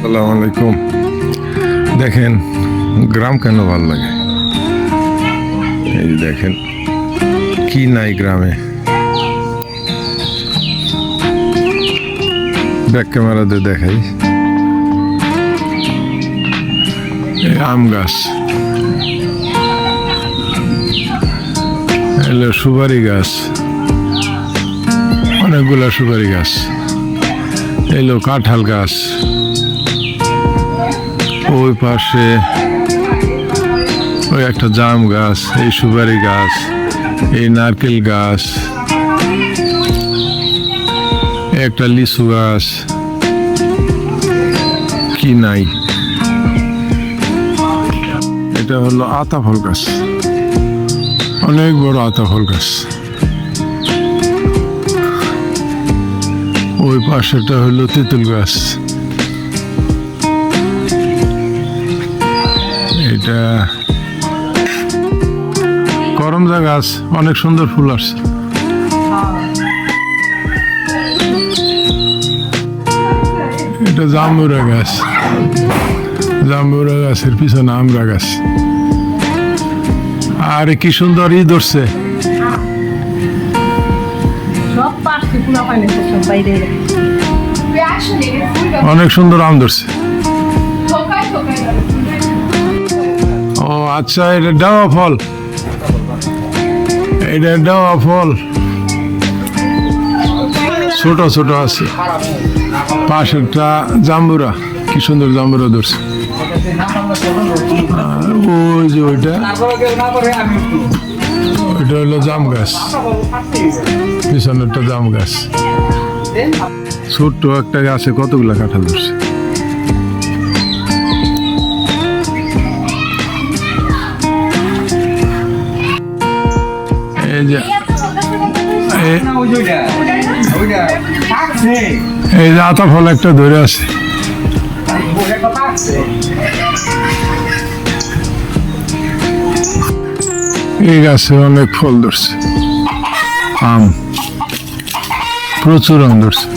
আসসালামু আলাইকুম। দেখেন গ্রাম কেন ভালো লাগে, এই দেখেন কি নাই গ্রামে। ব্যাক ক্যামেরাতে দেখাই, এই আম গাছ, এলো সুপারি গাছ, অনেকগুলা সুপারি গাছ, এলো কাঁঠাল গাছ, ওই পাশে ওই একটা জাম গাছ, এই সুপারি গাছ, এই নারকেল গাছ, একটা লিচু গাছ, কি নাই। এটা হলো আতা ফল গাছ, অনেক বড় আতা ফল গাছ। ওই পাশেটা হলো তেঁতুল গাছ। এটা করমজা গাছ, অনেক সুন্দর ফুল আসছে। এটা জাম্বুরা গাছ, জাম্বুরা গাছের পিছনে আমরা গাছ। আর কি সুন্দর ই ধরছে, অনেক সুন্দর আম ধরছে। ও আচ্ছা, এটা ডাওয়া ফল, এটা ডাওয়া ফল, ছোট ছোট আছে। পাশেরটা জাম্বুরা, কি সুন্দর জাম্বুরা ধরছে। ওই যে ওইটা হলো জাম গাছ, পিছনেরটা জাম গাছ। ছোট্ট একটা গাছে কতগুলা কাঁঠাল ধরছে। এই যে আতা ফল একটা ধরে আছে। এই গাছে অনেক ফল ধরছে, আম, প্রচুর আম ধরছে।